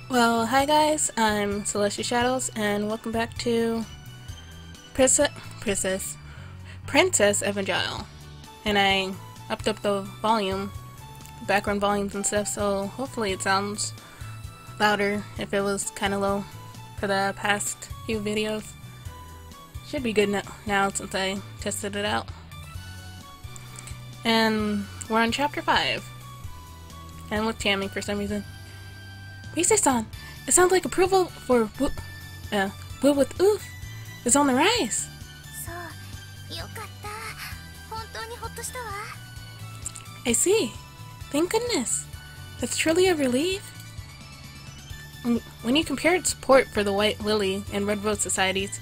Well, hi guys, I'm Celestial Shadows, and welcome back to Princess Evangile. And I upped up the volume, background volumes and stuff, so hopefully it sounds louder if it was kind of low for the past few videos. Should be good now since I tested it out. And we're on chapter 5. And with Tammy for some reason. Rise-san, it sounds like approval for Woo with Oof is on the rise. I see. Thank goodness. That's truly a relief. When you compared support for the White Lily and Red Rose societies,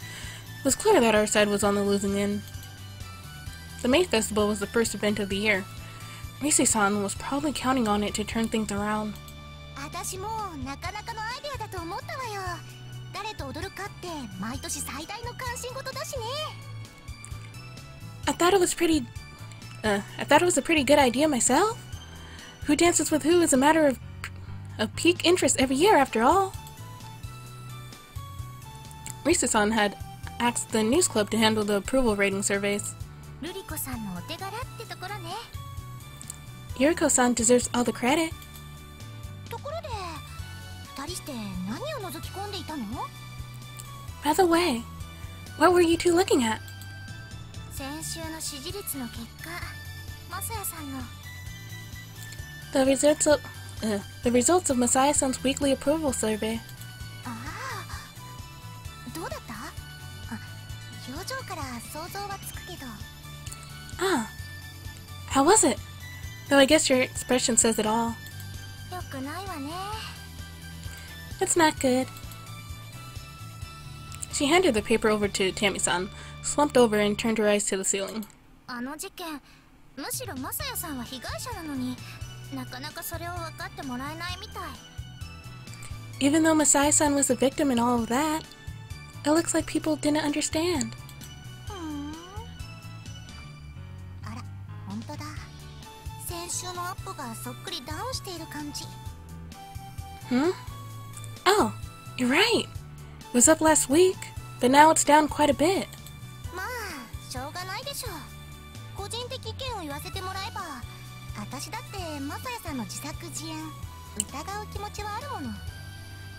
it was clear that our side was on the losing end. The May Festival was the first event of the year. Rise-san was probably counting on it to turn things around. I thought it was a pretty good idea myself. Who dances with who is a matter of peak interest every year, after all. Rise-san had asked the news club to handle the approval rating surveys. Yuriko-san deserves all the credit. By the way, what were you two looking at? The results of Masaya-san's weekly approval survey. Ah, how was it? Though I guess your expression says it all. It's not good. She handed the paper over to Tammy-san, slumped over and turned her eyes to the ceiling. Even though Masaya-san was a victim in all of that, it looks like people didn't understand. Oh, you're right. It was up last week, but now it's down quite a bit.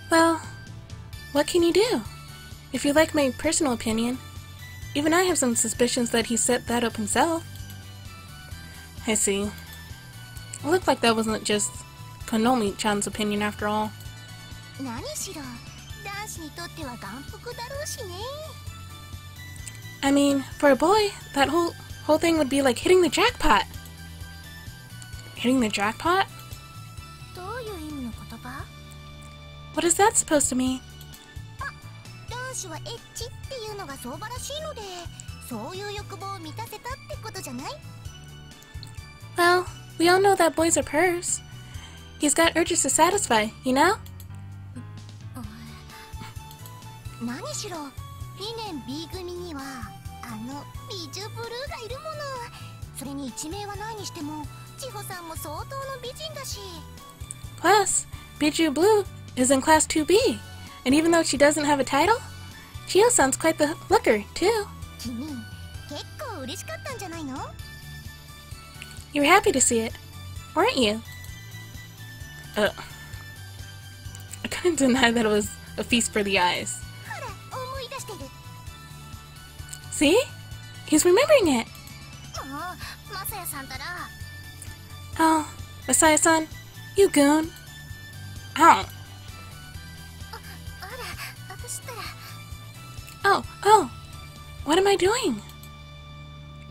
Well, what can you do? If you like my personal opinion, even I have some suspicions that he set that up himself. I see. It looked like that wasn't just Konomi-chan's opinion after all. I mean, for a boy, that whole thing would be like hitting the jackpot. Hitting the jackpot? What is that supposed to mean? Well, we all know that boys are pervs. He's got urges to satisfy, you know? Plus, Biju Blue is in Class 2B, and even though she doesn't have a title, Chio-san's quite the looker, too. You were happy to see it, weren't you? I couldn't deny that it was a feast for the eyes. See? He's remembering it! Oh, Masaya-san, you goon. Ow. Oh, what am I doing?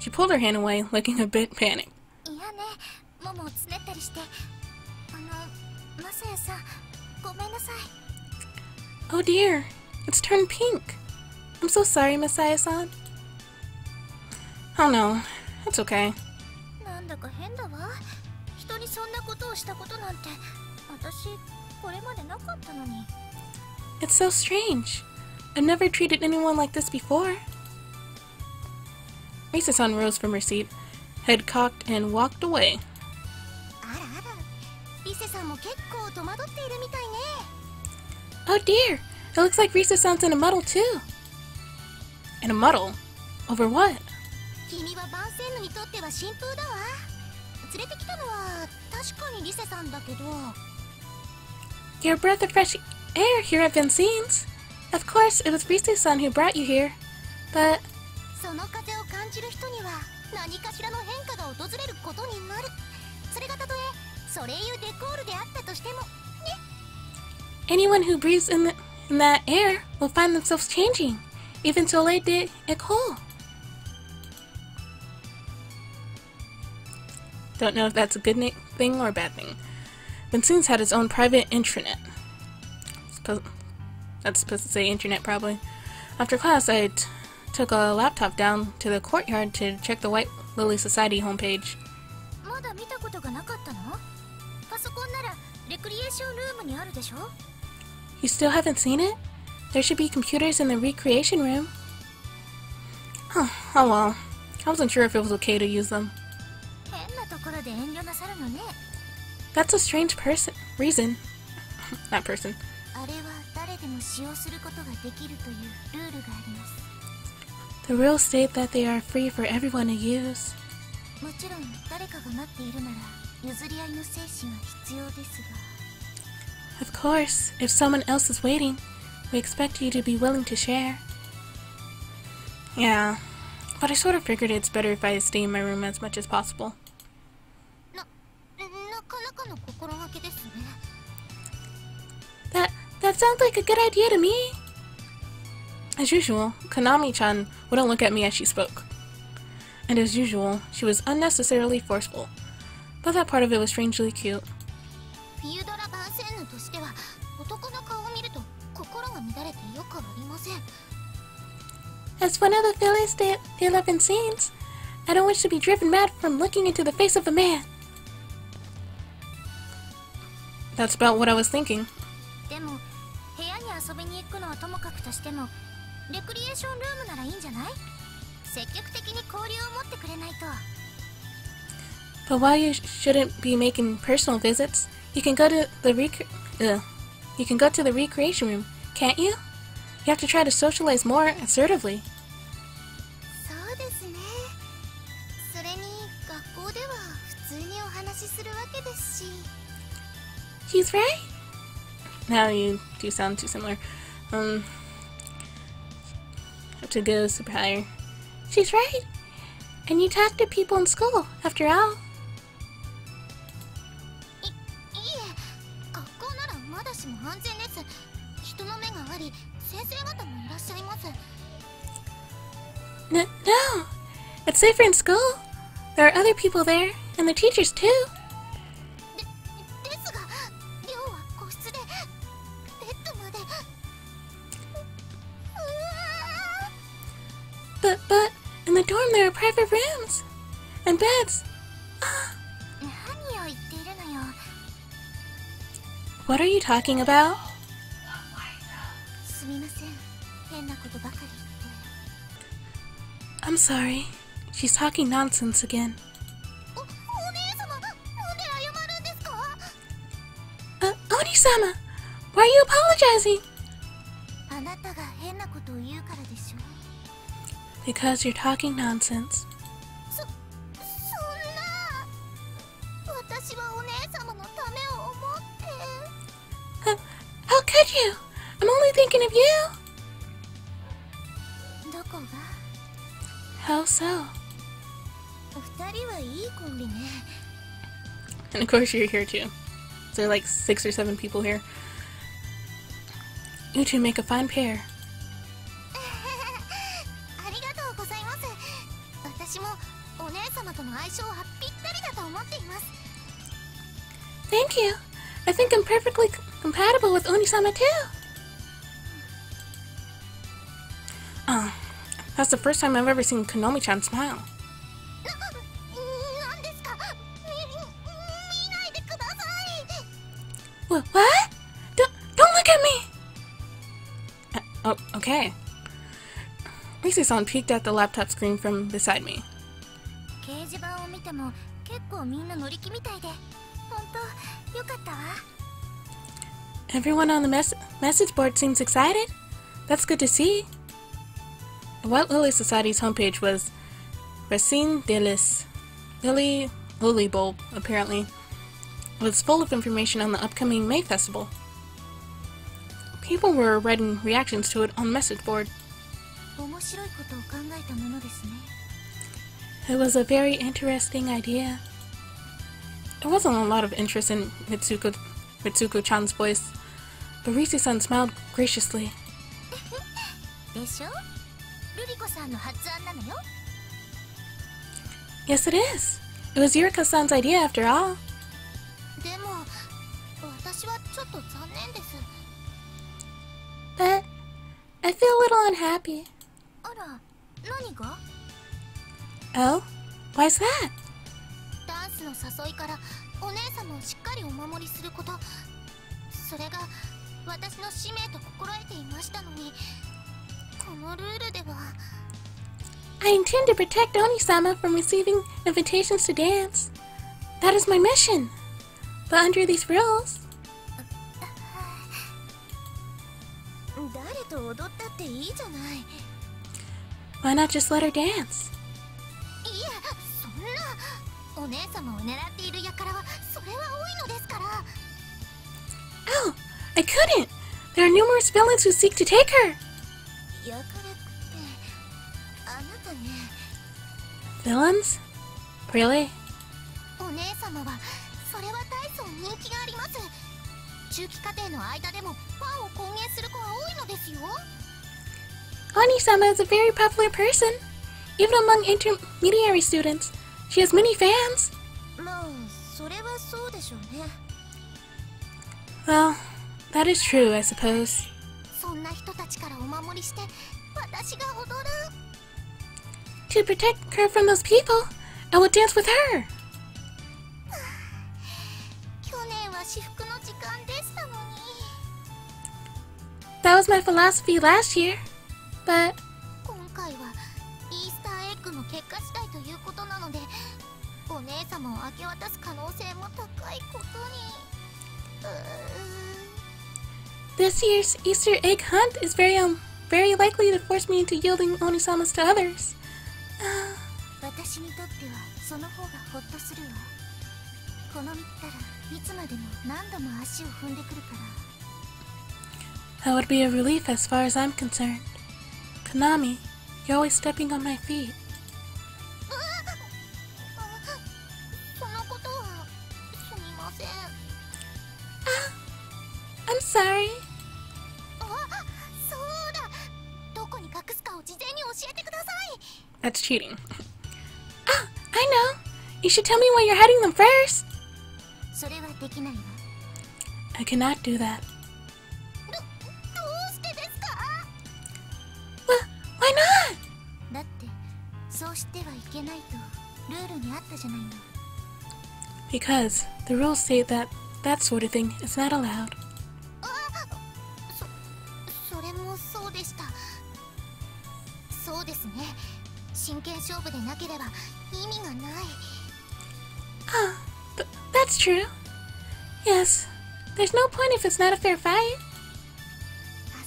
She pulled her hand away, looking a bit panicked. Oh dear, it's turned pink. I'm so sorry, Masaya-san. Oh no, it's okay. It's so strange. I've never treated anyone like this before. Rise-san rose from her seat head cocked, and walked away. Oh dear, it looks like Risa-san's in a muddle too. In a muddle? Over what? You're a breath of fresh air here at Vincennes. Of course, it was Risa-san who brought you here, but... anyone who breathes in that air will find themselves changing, even Soleil de Ecole. Don't know if that's a good thing or a bad thing. Vincennes had its own private intranet. That's supposed to say internet, probably. After class, I took a laptop down to the courtyard to check the White Lily Society homepage. You still haven't seen it? There should be computers in the recreation room. Huh, oh well. I wasn't sure if it was okay to use them. That's a strange reason. Not person. The rules state that they are free for everyone to use. Of course, if someone else is waiting, we expect you to be willing to share. Yeah, but I sort of figured it's better if I stay in my room as much as possible. That sounds like a good idea to me. As usual, Konami-chan wouldn't look at me as she spoke. And as usual, she was unnecessarily forceful. But that part of it was strangely cute. As one of the filles de la Vincennes, I don't wish to be driven mad from looking into the face of a man. That's about what I was thinking. But while you shouldn't be making personal visits, you can go to the recreation room, can't you? You have to try to socialize more assertively. She's right. Now you do sound too similar. Have to go super higher. She's right. And you talk to people in school, after all. No, it's safer in school. There are other people there, and the teachers too. But in the dorm there are private rooms and beds. What are you talking about? I'm sorry. She's talking nonsense again. Oni-sama! Why are you apologizing? Because you're talking nonsense. How could you? I'm only thinking of you. How so? And of course you're here too. There are like 6 or 7 people here. You two make a fine pair. Thank you. I think I'm perfectly compatible with Oni-sama too. Oh, that's the first time I've ever seen Konami-chan smile. What? Don't look at me! Oh, okay. Risa-san peeked at the laptop screen from beside me. 掲示板を見ても結構みんな乗り気みたいで、本当よかったわ。 Everyone on the message board seems excited. That's good to see. The White Lily Society's homepage was Racine de Lis. Lily Bulb, apparently. It was full of information on the upcoming May Festival. People were writing reactions to it on the message board. 面白いことを考えたものですね。 It was a very interesting idea. There wasn't a lot of interest in Mitsuko-chan's voice, but Risi-san smiled graciously. でしょ？ルリコさんの発案なのよ。 Yes, it is. It was Yuriko-san's idea after all. でも私はちょっと残念です。 But I feel a little unhappy. あら、何が？ Oh? Why's that? ダンスの誘いからお姉様をしっかりお守りすること、それが私の使命と心得ていましたのに、このルールでは。 I intend to protect Oni-sama from receiving invitations to dance. That is my mission. But under these rules... 誰と踊ったっていいじゃない。 Why not just let her dance? いや、そんな。お姉様を狙っている輩はそれは多いのですから。 Oh! I couldn't! There are numerous villains who seek to take her! 輩ってあなたね。 Villains? Really? お姉様はそれは大層人気があります。中期課程の間でもファンを公言する子は多いのですよ。 Oni-sama is a very popular person. Even among intermediary students. She has many fans. まあ、それはそうでしょうね。 Well, that is true, I suppose. そんな人たちからお守りして私が踊る。 To protect her from those people, I will dance with her. 去年は至福の時間でしたのに。 That was my philosophy last year. But 今回はイースターエッグの結果次第ということなので、お姉様を明け渡す可能性も高いことに。this year's Easter egg hunt is very likely to force me into yielding Oni-samas to others. 私にとってはその方がホッとするわ。この見たらいつまでも何度も足を踏んでくるから。 That would be a relief as far as I'm concerned. Konami, you're always stepping on my feet. そのことはすみません。 I'm sorry. あ、そうだ。どこに隠すかを事前に教えてください。 That's cheating. Ah, I know. You should tell me why you're hiding them first. それはできないわ。 I cannot do that. どうしてですか？ Why not? だってそうしてはいけないとルールにあったじゃないの。 Because the rules state that sort of thing is not allowed. それもそうでした。そうですね。真剣勝負でなければ意味がない。 That's true. Yes, there's no point if it's not a fair fight.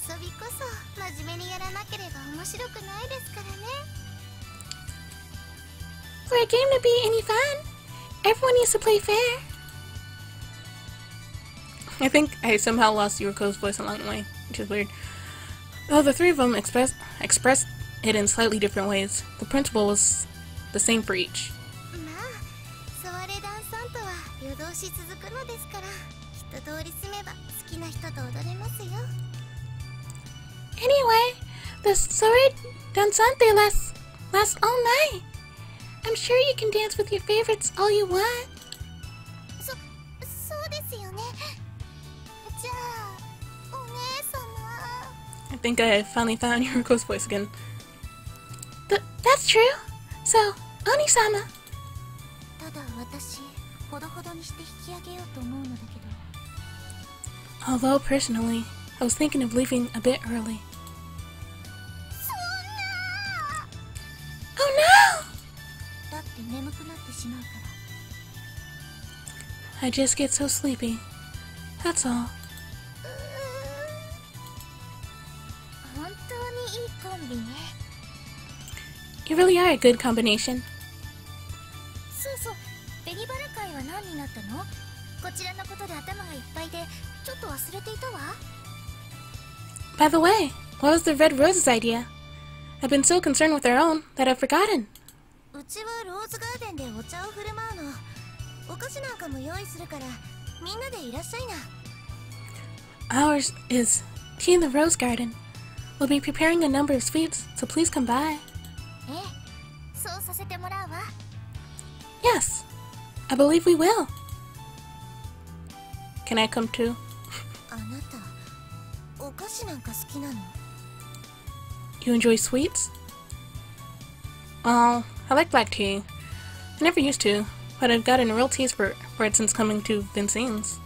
遊びこそ真面目にやらなければ面白くないですからね。 For a game to be any fun, everyone needs to play fair. I think I somehow lost Yuriko's voice along the way, which is weird. Though the three of them expressed it in slightly different ways, the principle was the same for each. まあ、ソワレダンサントは夜通し続くのですから、一通り住めば好きな人と踊れますよ。 Anyway, the Soirée Dansante lasts all night. I'm sure you can dance with your favorites all you want. そうですよね。じゃあ、お姉様。 I think I finally found Yuriko's voice again. That's true. So, Oni-sama. ただ私、ほどほどにして引き上げようと思うのだけど。 Although personally, I was thinking of leaving a bit early. そんな。 Oh no! だって眠 I just get so sleepy. That's all. You really are a good combination. By the way, what was the Red Rose's idea? I've been so concerned with our own that I've forgotten. Ours is tea in the Rose Garden. We'll be preparing a number of sweets, so please come by. Yes, I believe we will. Can I come too? You enjoy sweets? Oh, I like black tea. I never used to, but I've gotten a real taste for it since coming to Vincennes.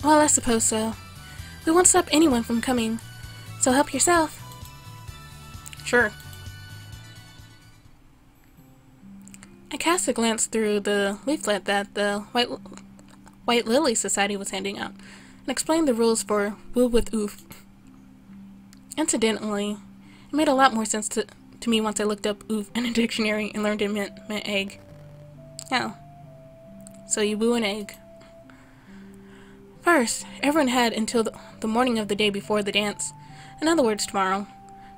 Well, I suppose so. We won't stop anyone from coming, so help yourself. Sure. I cast a glance through the leaflet that the White Lily Society was handing out, and explained the rules for woo with oof. Incidentally, it made a lot more sense to me once I looked up oof in a dictionary and learned it meant egg. Oh. So you woo an egg. First, everyone had until the morning of the day before the dance, in other words tomorrow,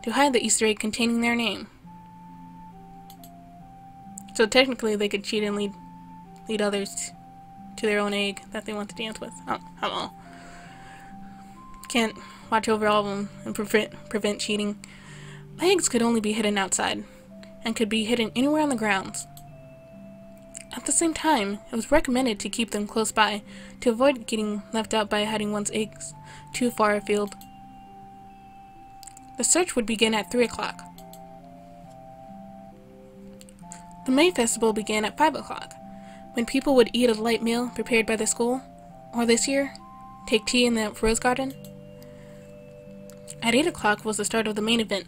to hide the Easter egg containing their name. So technically they could cheat and lead others to their own egg that they want to dance with. I don't know. Can't watch over all of them and prevent cheating. My eggs could only be hidden outside, and could be hidden anywhere on the grounds. At the same time, it was recommended to keep them close by to avoid getting left out by hiding one's eggs too far afield. The search would begin at 3 o'clock. The May Festival began at 5 o'clock, when people would eat a light meal prepared by the school, or this year, take tea in the Rose Garden. At 8 o'clock was the start of the main event,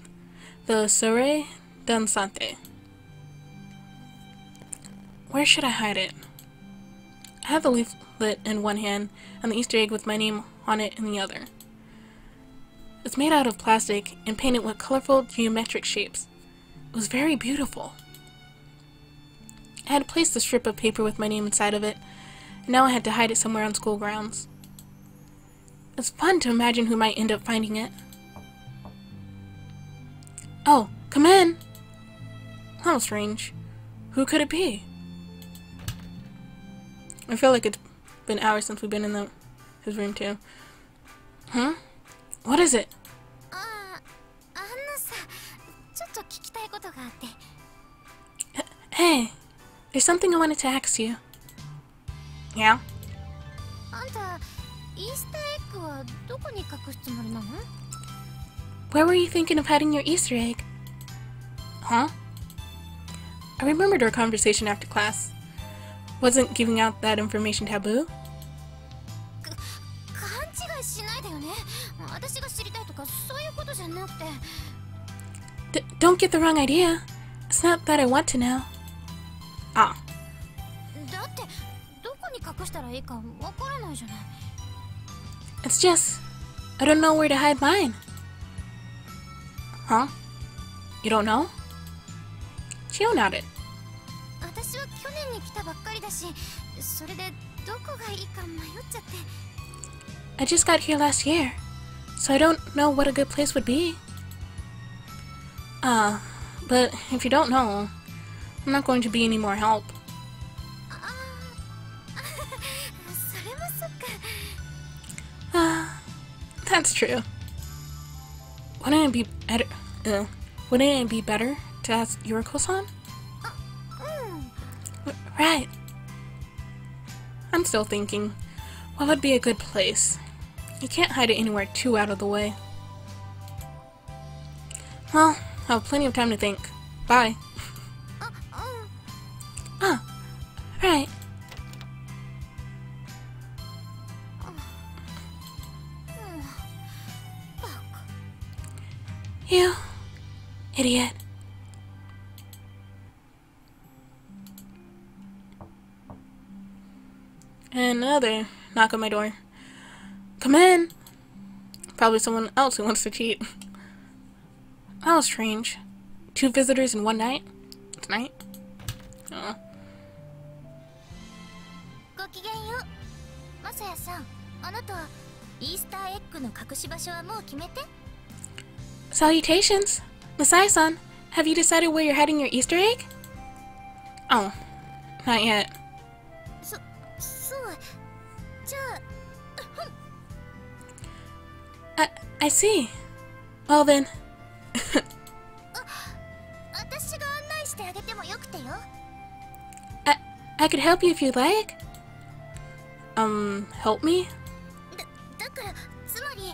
the Soirée Dansante. Where should I hide it? I had the leaflet in one hand and the Easter egg with my name on it in the other. It's made out of plastic and painted with colorful geometric shapes. It was very beautiful. I had placed a strip of paper with my name inside of it, and now I had to hide it somewhere on school grounds. It's fun to imagine who might end up finding it. Oh, come in! How strange. Who could it be? I feel like it's been hours since we've been in his room too. Huh? What is it? Hey, there's something I wanted to ask you. Yeah? Where were you thinking of hiding your Easter egg? Huh? I remembered our conversation after class. Wasn't giving out that information taboo? Don't get the wrong idea. It's not that I want to know. Ah. It's just, I don't know where to hide mine. Huh? You don't know? Chio nodded. I just got here last year, so I don't know what a good place would be. But if you don't know, I'm not going to be any more help. That's true. Wouldn't it be better to ask Yuriko-san? Right. I'm still thinking, what would be a good place? You can't hide it anywhere too out of the way. Well, I have plenty of time to think. Bye. Oh, right. You idiot. And another knock on my door. Come in. Probably someone else who wants to cheat. That was strange. 2 visitors in one night? Tonight? Oh. ごきげんよう。マサヤさん、あなたイースターエッグの隠し場所はもう決めて。Salutations! Masai-san, have you decided where you're hiding your Easter egg? Oh, not yet. そう。じゃあ、I see. Well then. 私が案内してあげてもよくてよ。I could help you if you'd like. Help me? だから、つまり、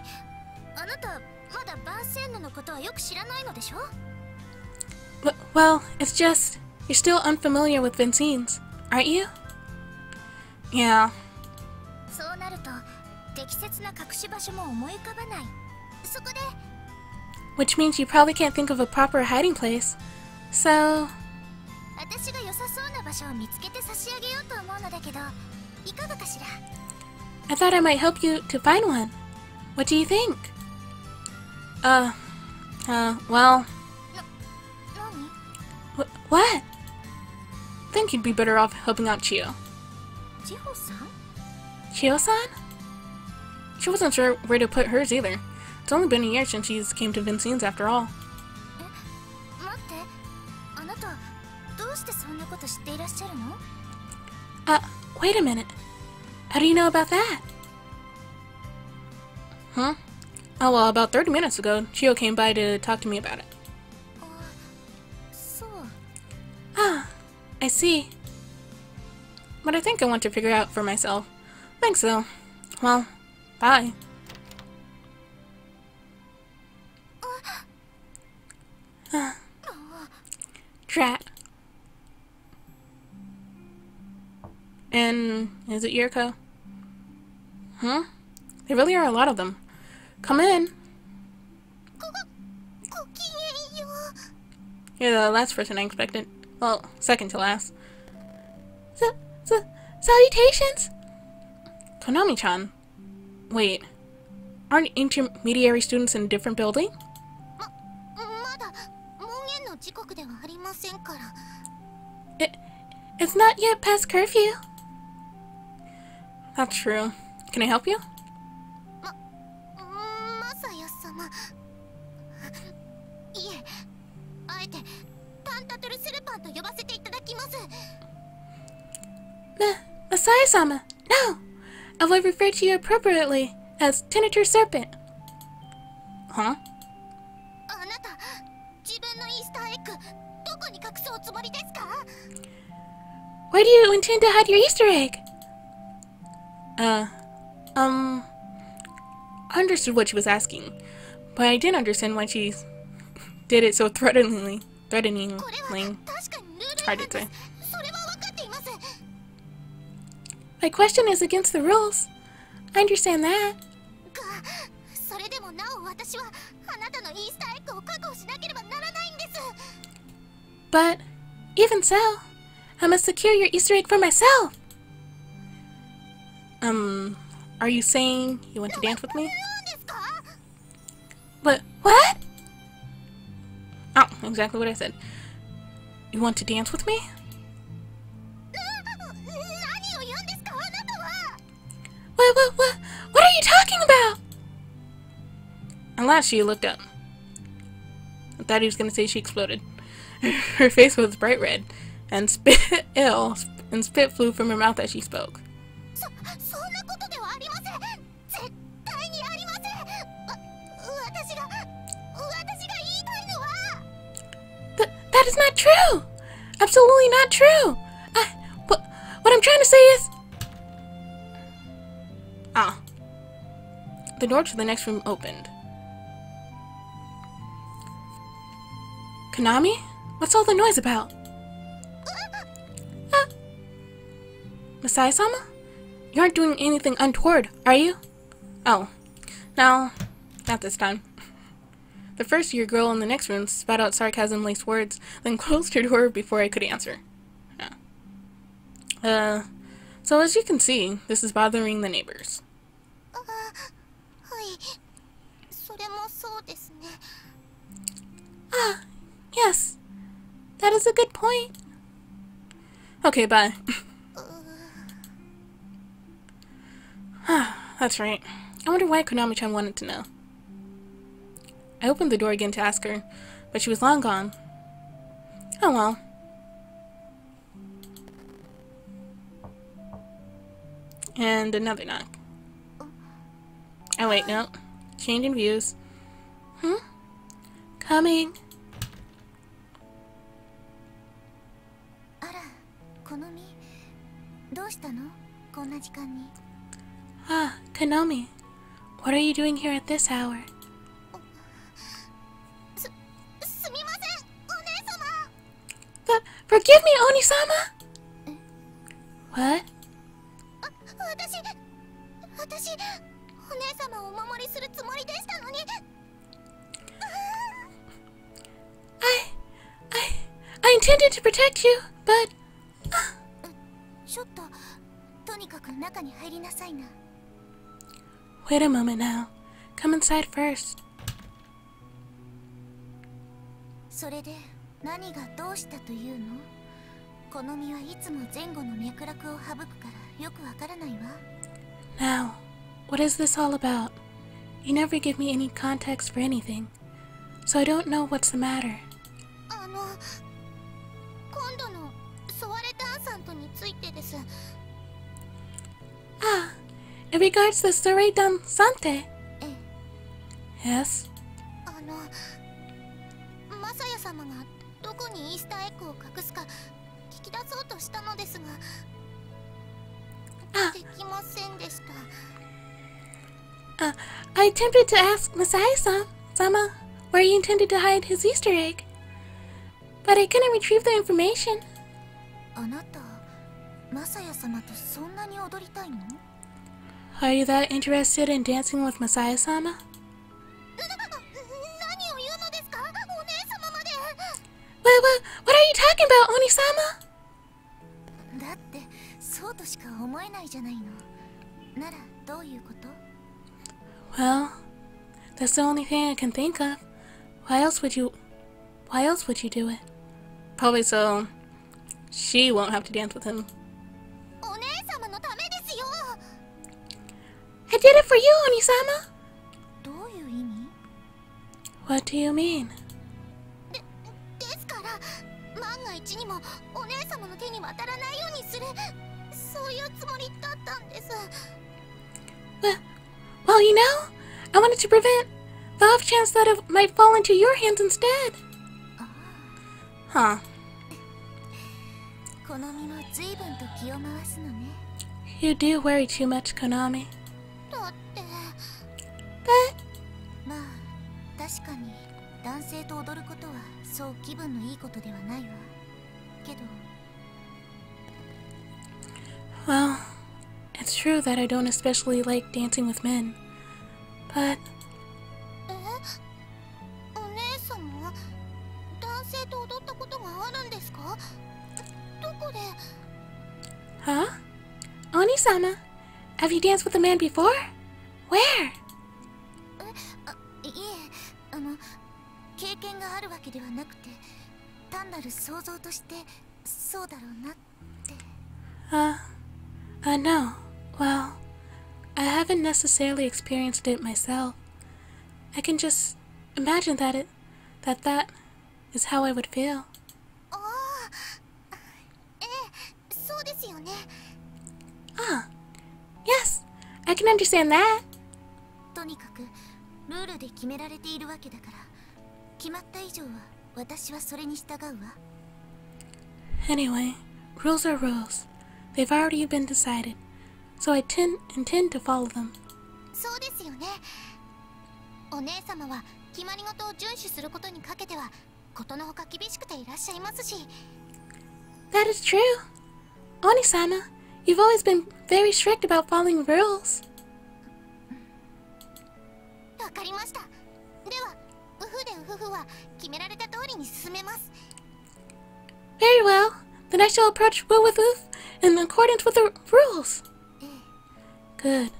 あなた、まだバーセンヌのことはよく知らないのでしょ？ Well, it's just, you're still unfamiliar with Vincine's, aren't you? Yeah. そうなると、適切な隠し場所も思い浮かばない。そこで、Which means you probably can't think of a proper hiding place. So... 私が良さそうな場所を見つけて差し上げようと思うのだけど、いかがかしら？ I thought I might help you to find one. What do you think? Well...何？ What? I think you'd be better off helping out Chio. 千穂さん？ Chio-san? She wasn't sure where to put hers either. It's only been a year since she's came to Vincine's after all. 待って、あなた、どうしてそんなこと知っていらっしゃるの？ Wait a minute. How do you know about that? Huh? Oh, well, about 30 minutes ago, Chio came by to talk to me about it. そう。Ah, I see. But I think I want to figure out for myself. Thanks, though. Well, bye. Drat. And is it Yuriko? Huh? There really are a lot of them. Come in. ごきげんよう。 You're the last person I expected. Well, second to last. Salutations! Konami-chan. Wait. Aren't intermediary students in a different building? まだ門限の時刻ではありませんから。It's not yet past curfew. That's true. Can I help you? マサヤ様。いえ、あえてタンタトルセルパンと呼ばせていただきます。Masai-sama, no! I will refer to you appropriately as Tentator Serpent. Huh? あなた、自分のイースターエッグ、どこに隠そうつもりですか？ Where do you intend to hide your Easter egg? I understood what she was asking, but I didn't understand why she did it so threateningly. これは確かにルール違 Hard 反 to で say. す。それは分かっています。 My question is against the rules. I understand that. それでもなお私はあなたのイースターエッグを確保しなければならないんです。 But, even so, I must secure your Easter egg for myself. Are you saying you want to dance with me? 何ですか？ What? Oh, exactly what I said. You want to dance with me? 何を言うんですか、あなたは。 What are you talking about? At last she looked up. I thought he was going to say she exploded. Her face was bright red, and spit flew from her mouth as she spoke. そんなことではありません。絶対にありません。私が言いたいのは。That is not true! Absolutely not true! What I'm trying to say is... Ah. The door to the next room opened. Konami? What's all the noise about? Masai-sama? You aren't doing anything untoward, are you? Oh. No, not this time. The first-year girl in the next room spat out sarcasm-laced words, then closed her door before I could answer. So as you can see, this is bothering the neighbors. はい、それもそうですね。 Ah, yes. That is a good point. Okay, bye. That's right. I wonder why Konami-chan wanted to know. I opened the door again to ask her, but she was long gone. Oh well. And another knock. Oh wait, no. Changing views. Coming. あら、このみ、どうしたの？こんな時間に。 Ah, Konami. What are you doing here at this hour? すみません、お姉様。 Forgive me, Oni-sama! What? 私、お姉様をお守りするつもりでしたのに。I intended to protect you, but... ちょっと、とにかく中に入りなさいな。 Wait a moment now. Come inside first. それで、何がどうしたというの？この身はいつも前後の脈絡を省くからよくわからないわ。 Now, what is this all about? You never give me any context for anything, so I don't know what's the matter. 今度のソワレダンサントについてです。 Ah, it regards the Soirée Dansante. ええ。 Yes? マサヤ様がどこにイースターエッグを隠すか聞き出そうとしたのですが、できませんでした。 I attempted to ask Masaya-sama where he intended to hide his Easter egg, but I couldn't retrieve the information. あなた、マサヤ様とそんなに踊りたいの？ Are you that interested in dancing with Masaya-sama? 何を言うのですか、お姉様まで。 What are you talking about, Oni-sama? だってそうとしか思えないじゃないの。ならどういうこと？ Well, that's the only thing I can think of. Why else would you do it? Probably so she won't have to dance with him. お姉様のためですよ。 I did it for you, Oni-sama! どういう意味？ What do you mean? ですから万が一にもお姉様の手に渡らないようにする、そういうつもりだったんです。 Well, you know, I wanted to prevent the off chance that it might fall into your hands instead. Huh. この身も随分と気を回すのね。 You do worry too much, Konami. だって。 But まあ確かに男性と踊ることはそう気分のいいことではないわ。けど well, it's true that I don't especially like dancing with men. But お姉様、男性と踊ったことがあるんですか？どこで？ huh? Oni-sama, have you danced with a man before? Where? いえ、経験があるわけではなくて、単なる想像としてそうだろうなって。 No. Well, I haven't necessarily experienced it myself. I can just imagine that is how I would feel. ああ、ええ、そうですよね。 Ah, yes, I can understand that. とにかくルールで決められているわけだから、決まった以上は私はそれに従うわ。 Anyway, rules are rules. They've already been decided, so I intend to follow them. そうですよね。お姉様は決まり事を遵守することにかけてはことのほか厳しくていらっしゃいますし。 That is true. Oni-sama, you've always been very strict about following rules. わかりました。ではウフでウフフは決められた通りに進めます。Very well. Then I shall approach Will with Oof in accordance with the rules. Good.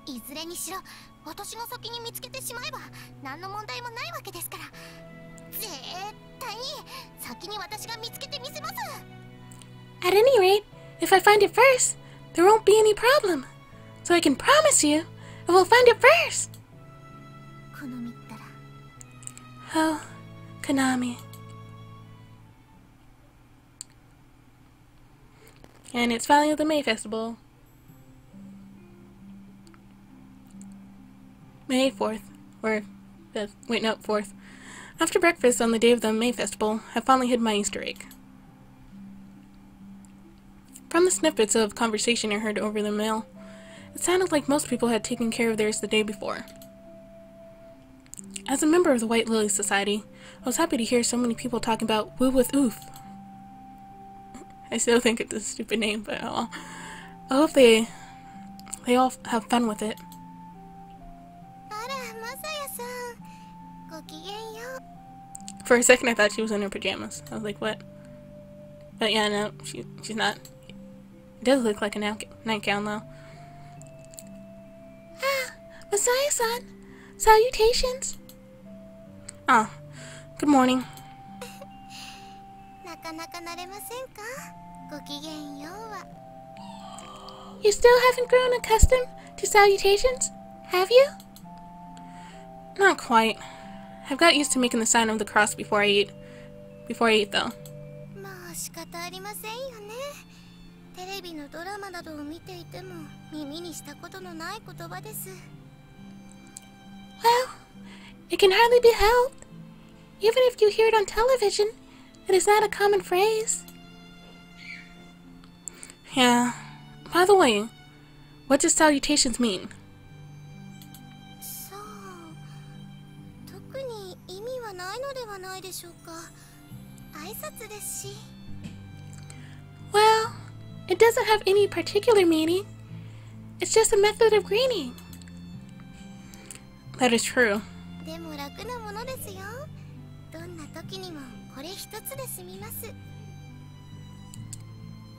いずれにしろ、私が先に見つけてしまえば何の問題もないわけですから。絶対に先に私が見つけてみせます。At any rate, if I find it first, there won't be any problem. So I can promise you, I will find it first. このみったら。Oh, Konami. And it's finally the May Festival. May 4th. Or 5th. Wait, no, 4th. After breakfast on the day of the May Festival, I finally hid my Easter egg. From the snippets of conversation I heard over the mail, it sounded like most people had taken care of theirs the day before. As a member of the White Lily Society, I was happy to hear so many people talking about Woo with Oof. I still think it's a stupid name, but I hope they all have fun with it. For a second I thought she was in her pajamas. I was like, what? But yeah, no, she's not. It does look like a nightgown though. Ah, Messiah-san! Salutations! Ah, good morning. You still haven't grown accustomed to salutations, have you? Not quite. I've got used to making the sign of the cross before I eat. Though. Well, it can hardly be helped. Even if you hear it on television, it is not a common phrase. Yeah. By the way, what does salutations mean? Well, it doesn't have any particular meaning. It's just a method of greeting. That is true.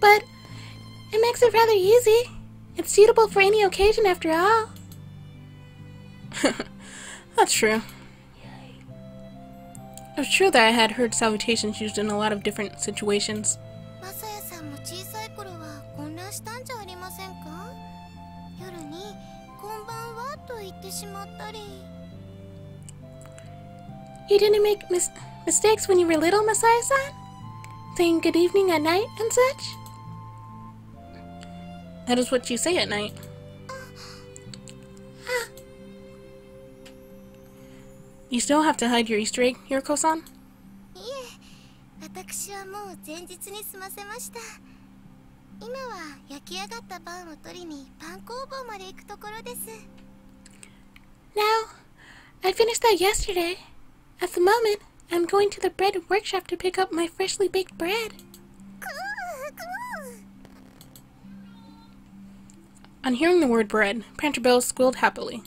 But it makes it rather easy. It's suitable for any occasion after all. That's true. It was true that I had heard salutations used in a lot of different situations. You didn't make mistakes when you were little, Messiah-san? Saying good evening at night and such? That is what you say at night. You still have to hide your Easter egg, Yuriko-san? Now, I finished that yesterday. At the moment, I'm going to the bread workshop to pick up my freshly baked bread. On hearing the word bread, Prancer Bell squealed happily.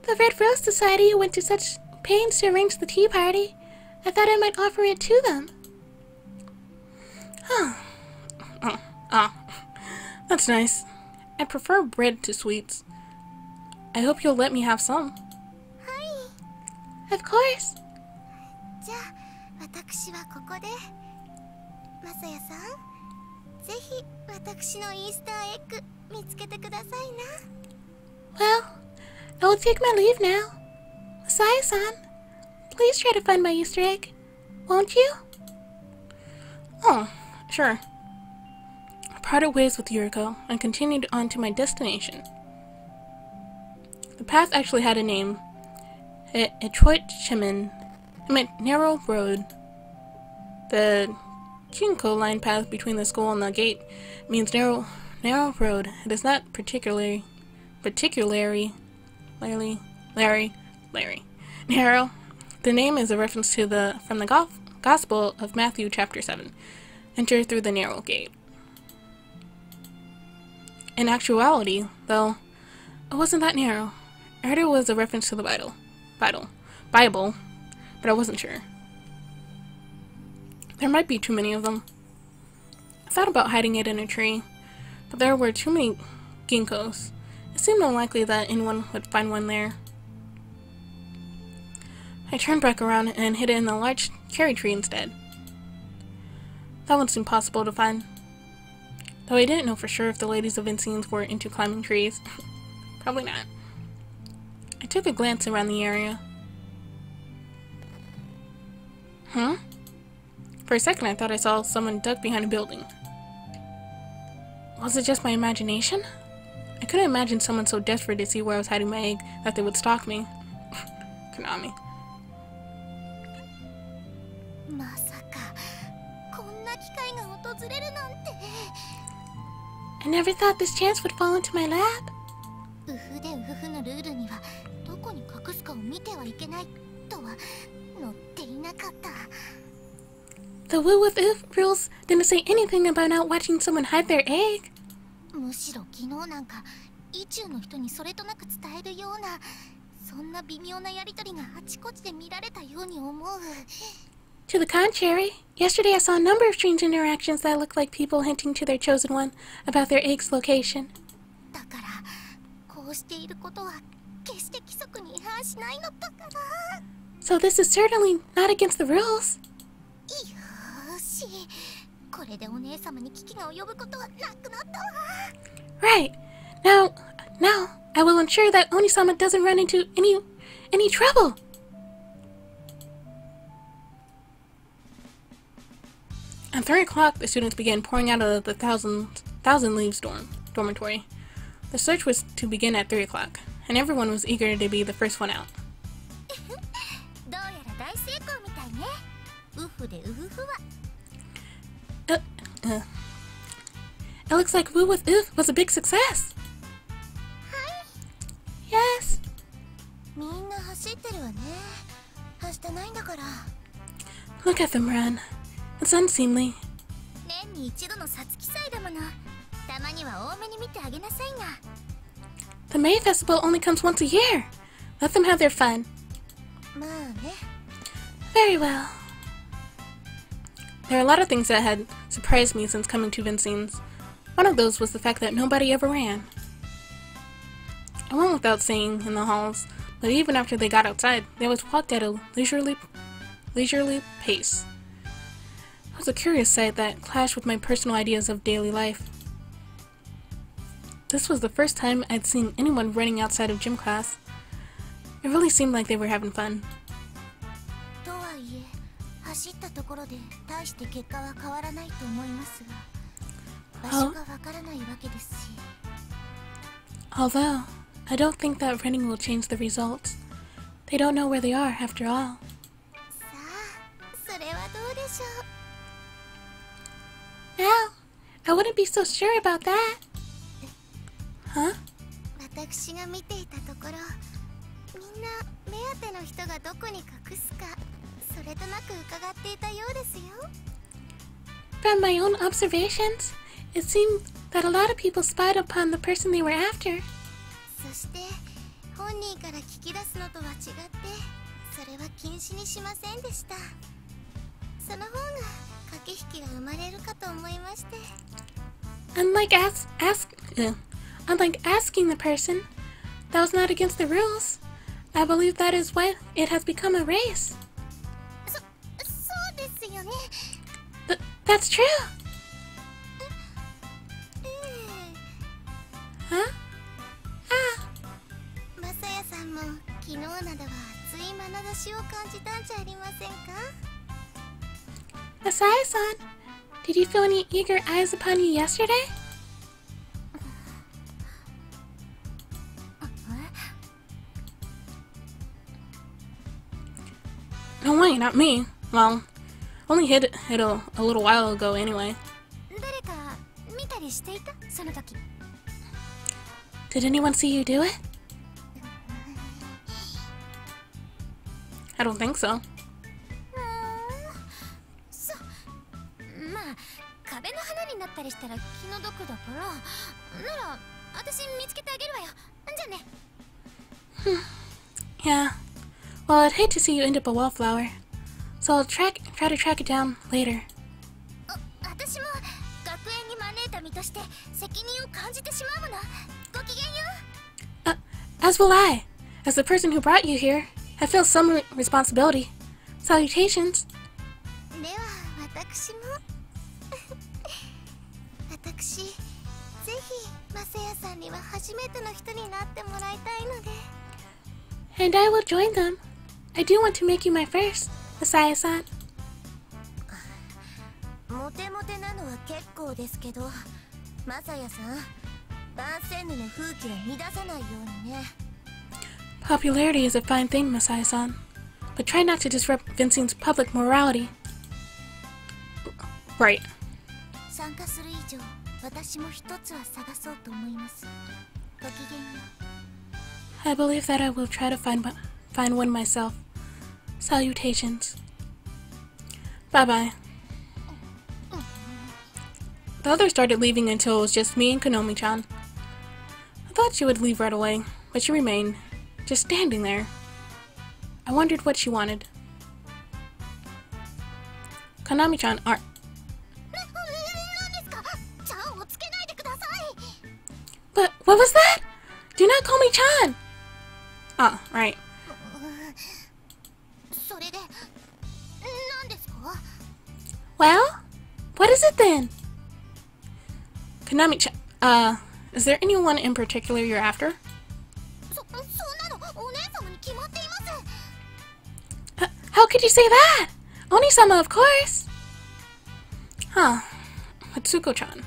The Red Rose Society went to such pains to arrange the tea party. I thought I might offer it to them. That's nice. I prefer bread to sweets. I hope you'll let me have some. Of course. Well, I will take my leave now. Messiah-san, please try to find my Easter egg, won't you? Oh, sure. I parted ways with Yuriko and continued on to my destination. The path actually had a name. It meant narrow road. The Chinko line path between the school and the gate means narrow road. It is not particularly narrow. The name is a reference to from the Gospel of Matthew chapter 7. Enter through the narrow gate. In actuality, though, it wasn't that narrow. I heard it was a reference to the Bible, but I wasn't sure. There might be too many of them. I thought about hiding it in a tree, but there were too many ginkgos. It seemed unlikely that anyone would find one there. I turned back around and hid it in a large cherry tree instead. That one seemed possible to find, though I didn't know for sure if the ladies of Vincennes were into climbing trees. Probably not. I took a glance around the area. For a second I thought I saw someone ducked behind a building. Was it just my imagination? I couldn't imagine someone so desperate to see where I was hiding my egg that they would stalk me. Konami. I never thought this chance would fall into my lap. The Woo with Oof rules didn't say anything about not watching someone hide their egg. To the contrary, yesterday I saw a number of strange interactions that looked like people hinting to their chosen one about their egg's location. So this is certainly not against the rules. Right. Now, I will ensure that Onisama doesn't run into any trouble. At 3 o'clock, the students began pouring out of the thousand leaves dormitory. The search was to begin at 3 o'clock, and everyone was eager to be the first one out. It looks like Woo with Oof was a big success. Yes. Look at them run. It's unseemly. The May Festival only comes once a year. Let them have their fun. Very well. There are a lot of things that had surprised me since coming to Vincennes. One of those was the fact that nobody ever ran. I went without saying in the halls, but even after they got outside, they always walked at a leisurely pace. It was a curious sight that clashed with my personal ideas of daily life. This was the first time I'd seen anyone running outside of gym class. It really seemed like they were having fun. Although, I don't think that running will change the results. They don't know where they are, after all. Now, I wouldn't be so sure about that. Huh? From my own observations, it seemed that a lot of people spied upon the person they were after. Unlike asking the person, that was not against the rules. I believe that is why it has become a race. That's true. Huh? Masaya-san, did you feel any eager eyes upon you yesterday? No way, not me. Well, only hit it a little while ago anyway. Did anyone see you do it? I don't think so. なら私見つけてあげるわよ。じゃあね。Yeah. Well, I'd hate to see you end up a wallflower. So I'll try to track it down later. 私も学園に招いた身として責任を感じてしまうもの。ごきげんよう。 As will I. As the person who brought you here, I feel some responsibility. Salutations. では私も私ぜひマセヤさんには初めての人になってもらいたいので。 And I will join them. I do want to make you my first, Messiah-san. モテモテなのは結構ですけど、マサヤさん、バンセンヌの風紀は乱さないようにね。 Popularity is a fine thing, Messiah-san. But try not to disrupt Vincent's public morality. Right. 参加する以上、私も一つは探そうと思います。ごきげんよう。 I believe that I will try to find one myself. Salutations. Bye-bye. The others started leaving until it was just me and Konomi-chan. I thought she would leave right away, but she remained, just standing there. I wondered what she wanted. Konami-chan are... But what was that? Do not call me Chan! Ah, right. Well, what is it then? Konami-chan, is there anyone in particular you're after? How could you say that? Oni-sama, of course! Huh. Hatsuko-chan.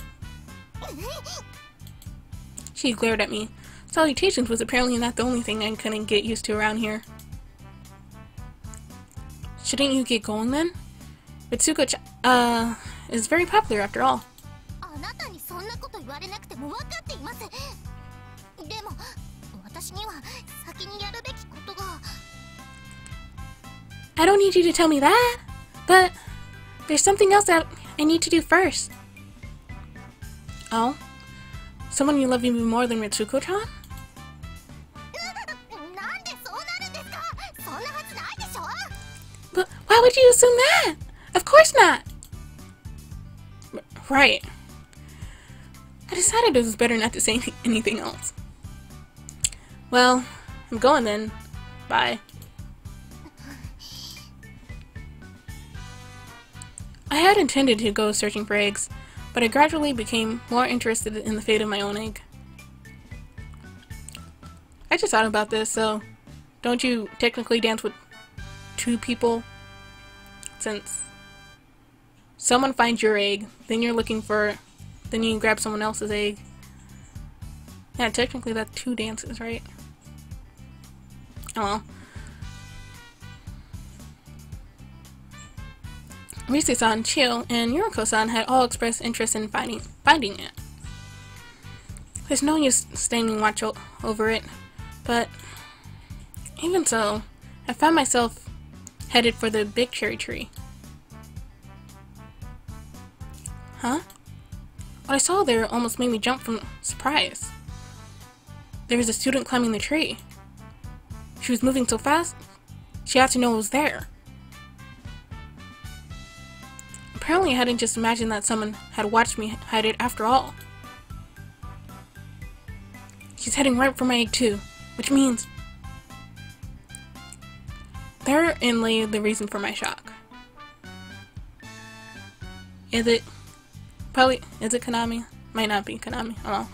She glared at me. Salutations was apparently not the only thing I couldn't get used to around here. Shouldn't you get going then? Mitsuko-chan, is very popular after all. I don't need you to tell me that, but there's something else that I need to do first. Oh? Someone you love even more than Mitsuko-chan? But why would you assume that? Of course not! Right. I decided it was better not to say anything else. Well, I'm going then. Bye. I had intended to go searching for eggs, but I gradually became more interested in the fate of my own egg. I just thought about this, so don't you technically dance with two people? Since someone finds your egg, then you're looking for, then you grab someone else's egg. Yeah, technically that's two dances, right? Oh well. Rise-san, Chio, and Yuriko-san had all expressed interest in finding it. There's no use standing watch over it, but even so, I found myself headed for the big cherry tree. Huh? What I saw there almost made me jump from surprise. There was a student climbing the tree. She was moving so fast, she had to know it was there. Apparently I hadn't just imagined that someone had watched me hide it after all. She's heading right for my egg too, which means... Therein lay the reason for my shock. Is it Konami? Might not be Konami. Oh well.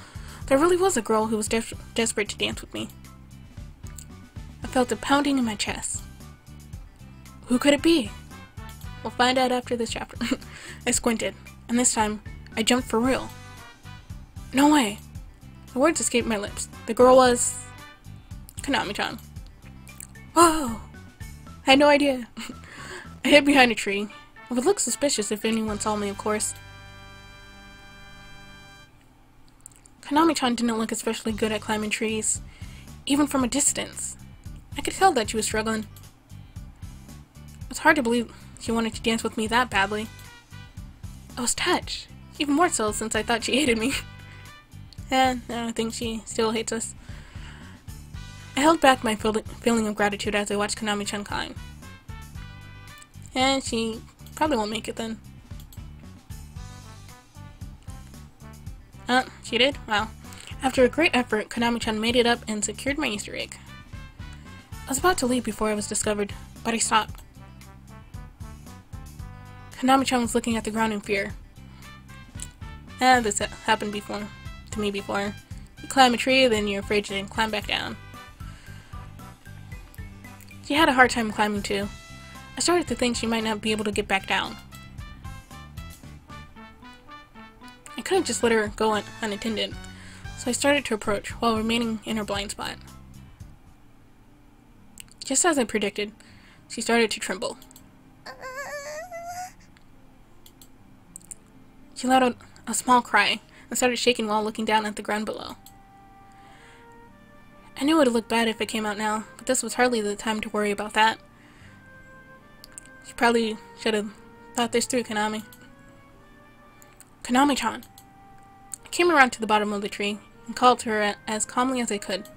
There really was a girl who was desperate to dance with me. I felt a pounding in my chest. Who could it be? We'll find out after this chapter. I squinted, and this time, I jumped for real. No way! The words escaped my lips. The girl was... Konami-chan. Whoa! I had no idea. I hid behind a tree. It would look suspicious if anyone saw me, of course. Konami-chan didn't look especially good at climbing trees, even from a distance. I could tell that she was struggling. It was hard to believe she wanted to dance with me that badly. I was touched, even more so since I thought she hated me. And I think she still hates us. I held back my feeling of gratitude as I watched Konami-chan climb. And she probably won't make it then. She did? Wow. After a great effort, Konami-chan made it up and secured my Easter egg. I was about to leave before I was discovered, but I stopped. Konami-chan was looking at the ground in fear. This happened to me before. You climb a tree, then you're afraid to climb back down. She had a hard time climbing too. I started to think she might not be able to get back down. I couldn't just let her go unattended, so I started to approach while remaining in her blind spot. Just as I predicted, she started to tremble. She let out a small cry and started shaking while looking down at the ground below. I knew it would look bad if it came out now, but this was hardly the time to worry about that. She probably should have thought this through, Konami. Konami-chan! I came around to the bottom of the tree and called to her as calmly as I could.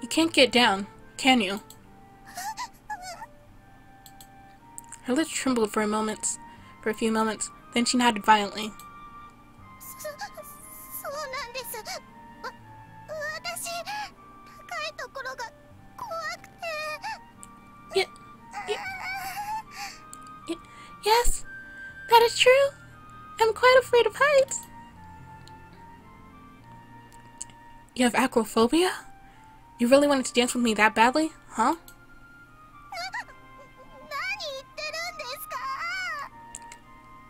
You can't get down, can you? Her lips trembled for a few moments, then she nodded violently. Yes, that is true. I'm quite afraid of heights. You have acrophobia? You really wanted to dance with me that badly, huh?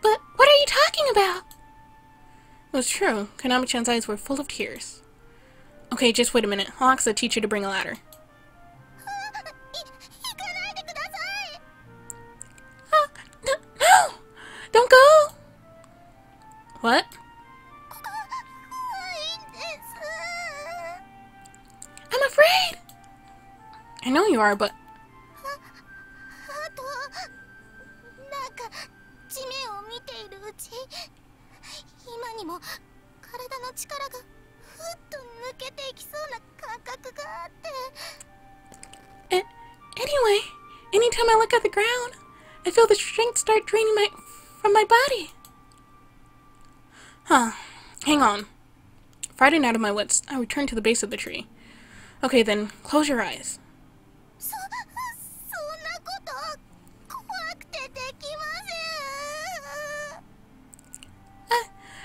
But what are you talking about? It was true. Konami-chan's eyes were full of tears. Okay, just wait a minute. I'll ask the teacher to bring a ladder. No! Don't go! What? I'm afraid! I know you are, but... Anyway, anytime I look at the ground, I feel the strength start draining from my body. Huh. Hang on. Frightened out of my wits, I returned to the base of the tree. Okay then, close your eyes.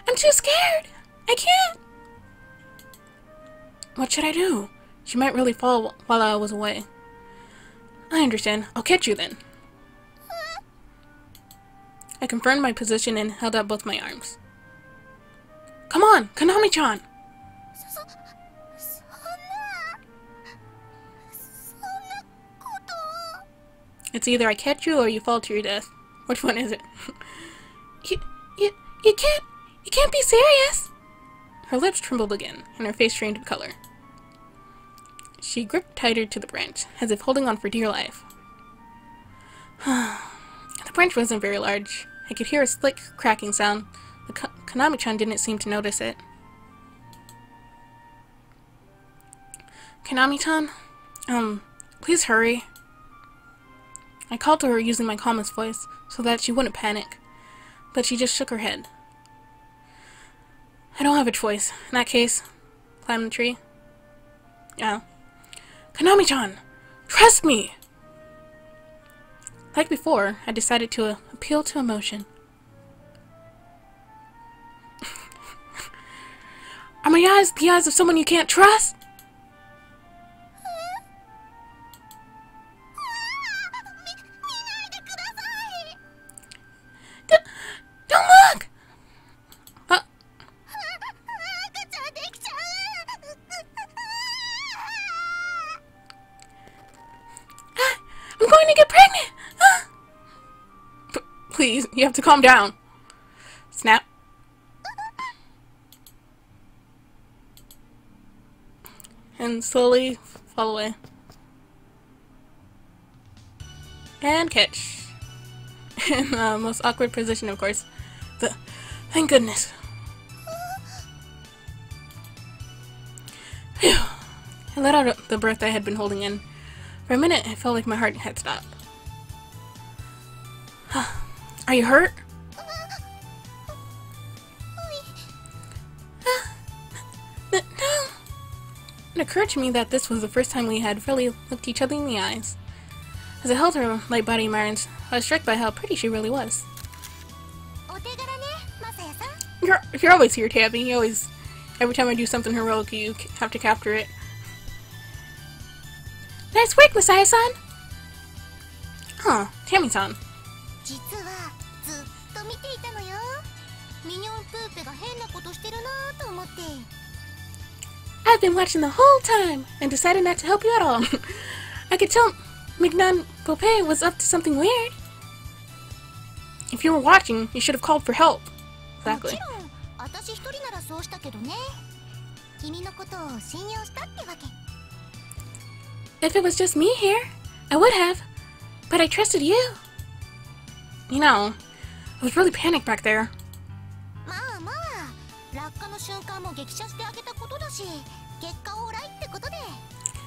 I'm too scared! I can't! What should I do? She might really fall while I was away. I understand. I'll catch you then. I confirmed my position and held out both my arms. Come on, Konami-chan! It's either I catch you or you fall to your death. Which one is it? You can't be serious! Her lips trembled again, and her face changed color. She gripped tighter to the branch, as if holding on for dear life. The branch wasn't very large. I could hear a slick cracking sound. The Konami-chan didn't seem to notice it. Konami-chan? Please hurry. I called to her using my calmest voice, so that she wouldn't panic, but she just shook her head. I don't have a choice. In that case, climb the tree. Yeah. Konami-chan! Trust me! Like before, I decided to appeal to emotion. Are my eyes the eyes of someone you can't trust? Don't look! I'm going to get pregnant! Please, you have to calm down. Snap. And slowly fall away. And catch. In the most awkward position, of course. Thank goodness. Phew. I let out the breath I had been holding in. For a minute, it felt like my heart had stopped. Are you hurt? No. It occurred to me that this was the first time we had really looked each other in the eyes. As I held her light body in my arms, I was struck by how pretty she really was. You're always here, Tabby. You always, every time I do something heroic, you have to capture it. Nice work, Masaya-san! Huh, Tammy-san. I've been watching the whole time and decided not to help you at all. I could tell Mignon Popeye was up to something weird. If you were watching, you should have called for help. Exactly. If it was just me here, I would have, but I trusted you. You know, I was really panicked back there.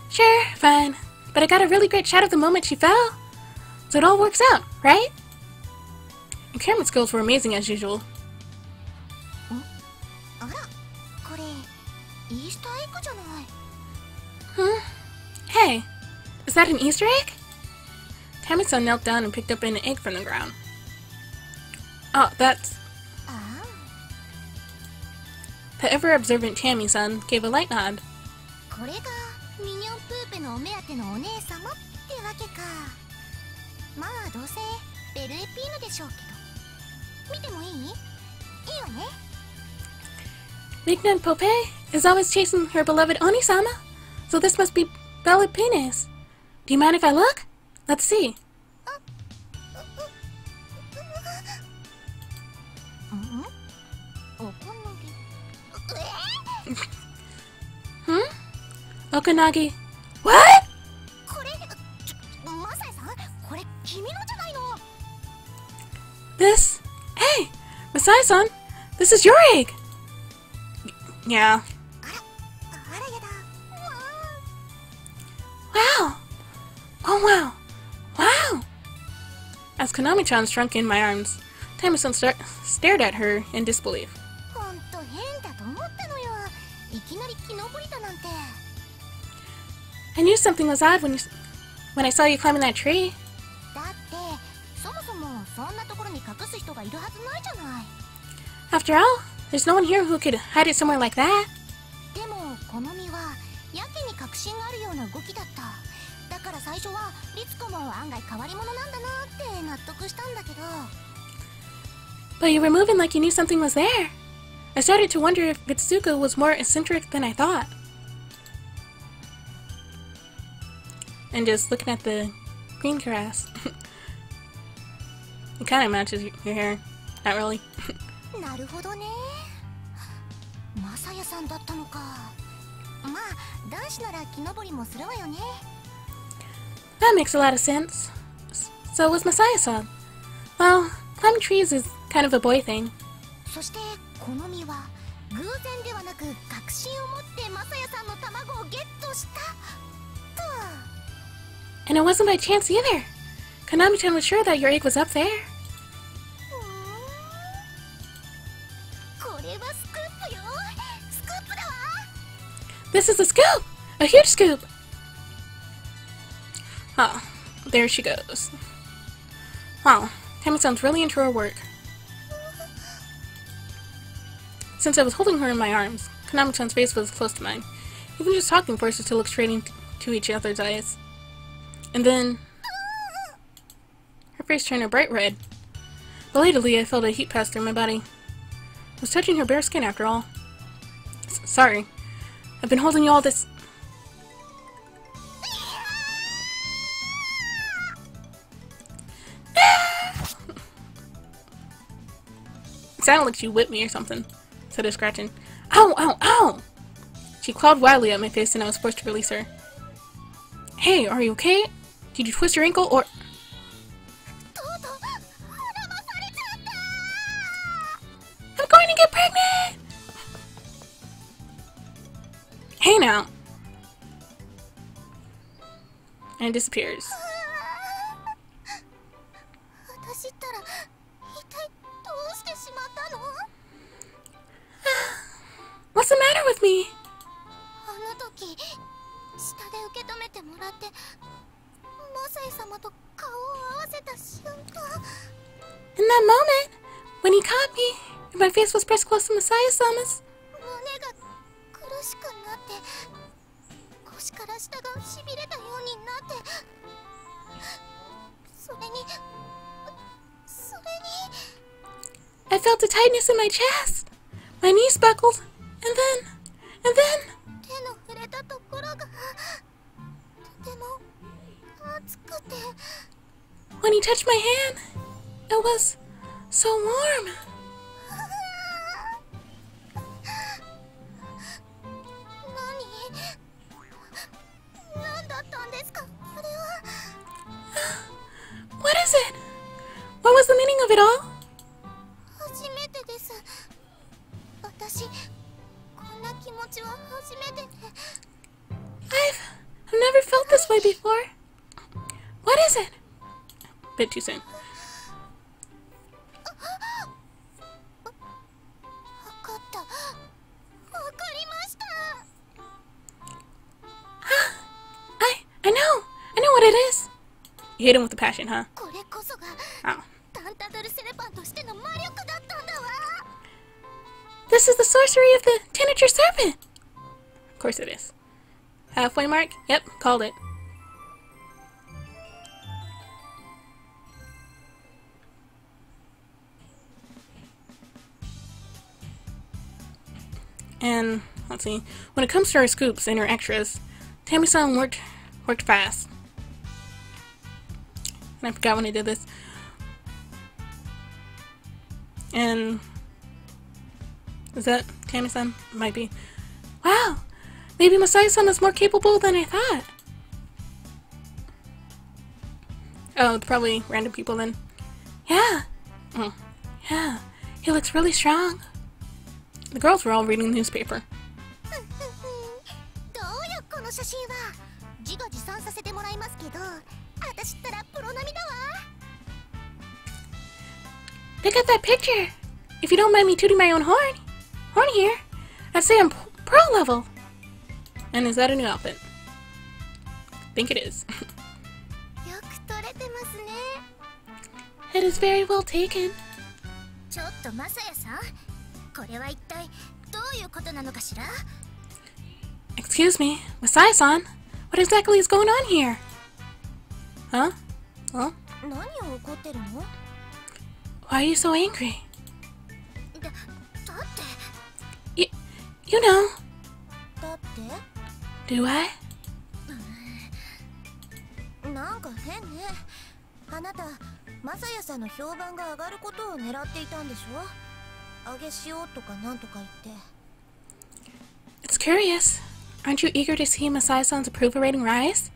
Sure, fine, but I got a really great shot of the moment she fell, so it all works out, right? Your camera skills were amazing as usual. Hey, is that an Easter egg? Tammy-san knelt down and picked up an egg from the ground. Oh, that's... The ever-observant Tammy-san gave a light nod. Mignon Popeye is always chasing her beloved Oni-sama, so this must be Bella Penis. Do you mind if I look? Let's see. Okanagi. What? This? Hey, Masaya-san, this is your egg. Yeah. Wow. Oh wow. Wow. As Konami-chan shrunk in my arms, Tammy-san stared at her in disbelief. I knew something was odd when I saw you climbing that tree. After all, there's no one here who could hide it somewhere like that. But you were moving like you knew something was there. I started to wonder if Vitsuko was more eccentric than I thought. And just looking at the green grass. It kind of matches your hair. Not really. That makes a lot of sense. So was Masaya-san. Well, climbing trees is kind of a boy thing. And it wasn't by chance either. Konami-chan was sure that your egg was up there. This is a scoop! A huge scoop! Oh, there she goes. Wow, Tammy-san's really into her work. Since I was holding her in my arms, Konami-chan's face was close to mine. Even just talking forced us to look straight into each other's eyes. And then... her face turned a bright red. Belatedly, I felt a heat pass through my body. I was touching her bare skin after all. Sorry. I've been holding you all this... It sounded like she whipped me or something, instead of scratching. Ow, ow, ow! She clawed wildly at my face and I was forced to release her. Hey, are you okay? Did you twist your ankle or... I'm going vein out. And it disappears. 私ったら一体どうしてしまったの？ What's the matter with me? あの時下で受け止めてもらってマサイ様と顔を合わせた瞬間 In that moment, when he caught me, and my face was pressed close to Messiah-sama's, 胸が苦しくなって腰から下がしびれたようになってそれに I felt a tightness in my chest. My knees buckled, and then... 手の触れたところがとても熱くて When he touched my hand, it was so warm. 何だったんですかあれは What is it? What was the meaning of it all? 初めてです私こんな気持ちは初めてで I've never felt this way before. What is it? Bit too soon. わかったわかりました I know what it is. You hit him with the passion, huh? これこそが Oh. タンタドルセレパンとしての魔力だったんだわ This is the sorcery of the tanager serpent. Of course it is. Halfway mark? Yep, called it. And let's see. When it comes to her scoops and her extras, Tammy-san worked fast. And I forgot when I did this. And is that Tammy-san? Might be. Wow! Maybe Masai-san is more capable than I thought. Oh, it's probably random people then. Yeah. Yeah. He looks really strong. The girls were all reading the newspaper. どうよこの写真は自画自賛させてもらいますけど私ったらプロ並みだわ Look at that picture! If you don't mind me tooting my own horn here, I'd say I'm pro level. And is that a new outfit? I think it is. よく撮れてますね It is very well taken. ちょっとマサヤさんこれは一体どういうことなのかしら Excuse me, Masai-san, what exactly is going on here? Huh? Huh? 何を怒ってるの Why are you so angry? だって You know. だって Do I? なんか変ねあなたマサヤさんの評判が上がることを狙っていたんでしょ上げしようとかなんとか言って It's curious. Aren't you eager to see Masai-san's approval rating rise?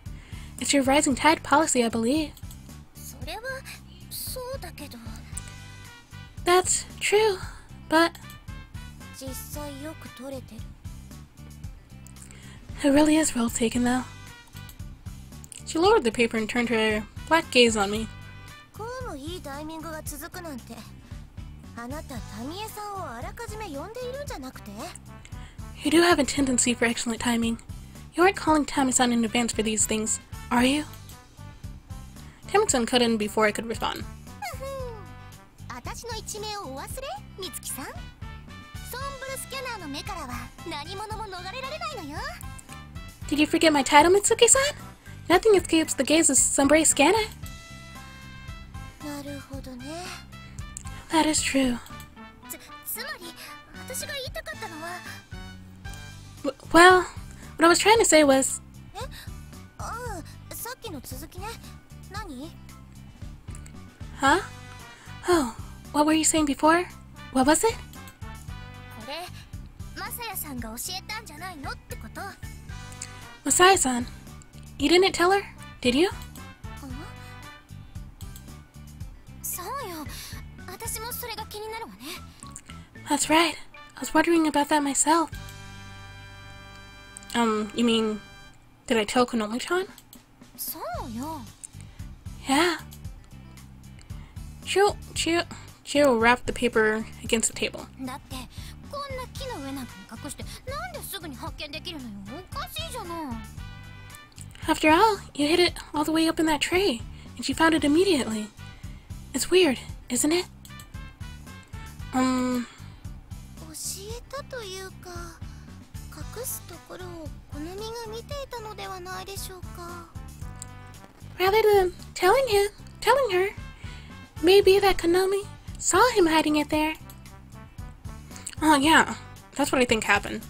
It's your rising tide policy, I believe. それはそうだけど That's true, but 実際よく撮れてる it really is well taken, though. She lowered the paper and turned her black gaze on me. こうもいいタイミングが続くなんてあなたタミエさんをあらかじめ呼んでいるんじゃなくて You do have a tendency for excellent timing. You aren't calling Tammy-san in advance for these things, are you? Tammy-san cut in before I could respond. 私の一命をお忘れ美月さんソンブルスキャナーの目からは何者も逃れられないのよ Did you forget my title, Mitsuki-san? Nothing escapes the gaze of Sombre Scanner. なるほどね That is true. つまり私が言いたかったのは Well, what I was trying to say was... ああさっきの続きね何 Huh? Oh, what were you saying before? What was it? これマサヤさんが教えたんじゃないのってこと Masai-san, you didn't tell her, did you? そうよ私もそれが気になるわね That's right. I was wondering about that myself. You mean, did I tell Konomi-chan? そうよ。 Yeah. Chio wrapped the paper against the table. だってこんな木の上なんかに隠してなんですぐに発見できるのよ。おかしいじゃない。 After all, you hid it all the way up in that tray, and she found it immediately. It's weird, isn't it? 教えたというか隠すところを好みが見ていたのではないでしょうか。 Rather than telling her, maybe that Konomi saw him hiding it there. Oh yeah, that's what I think happened.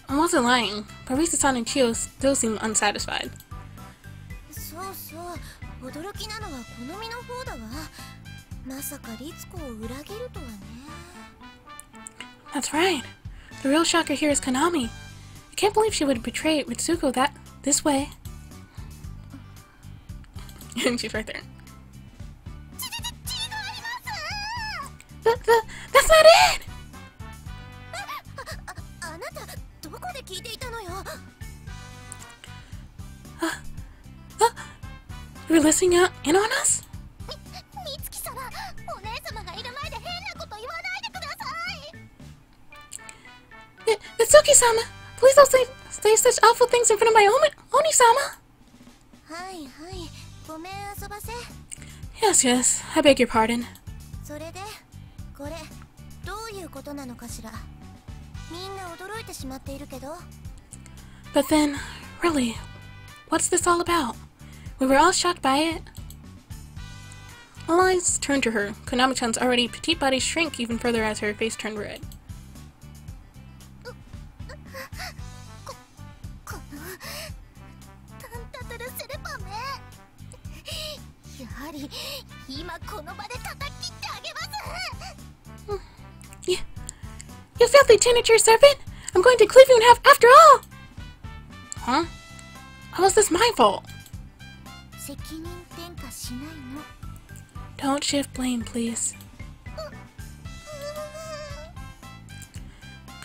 I wasn't lying, but Risa-san and Chio still seem unsatisfied. そうそう驚きなのは好みの方だわ。まさか律子を裏切るとはね。 That's right. The real shocker here is Konami. I can't believe she would betray Ritsuko this way. And she's right there. That's not it! あなたどこで聞いていたのよ。 You were listening in on us? 美月様、お姉様がいる前で変なこと言わないでください。 Mitsuki-sama, please don't say such awful things in front of my Oni-sama. はいはい、ごめん遊ばせ。 Yes, I beg your pardon. それでこれどういうことなのかしら。みんな驚いてしまっているけど。 But then, really, what's this all about? We were all shocked by it. All eyes turned to her. Konami-chan's already petite body shrank even further as her face turned red. このタンタトルセルパメ。やはり今この場で叩き切ってあげます。 You filthy teenager serpent! I'm going to cleave you in half after all! Huh? How is this my fault? 責任転嫁しないの。 Don't shift blame, please.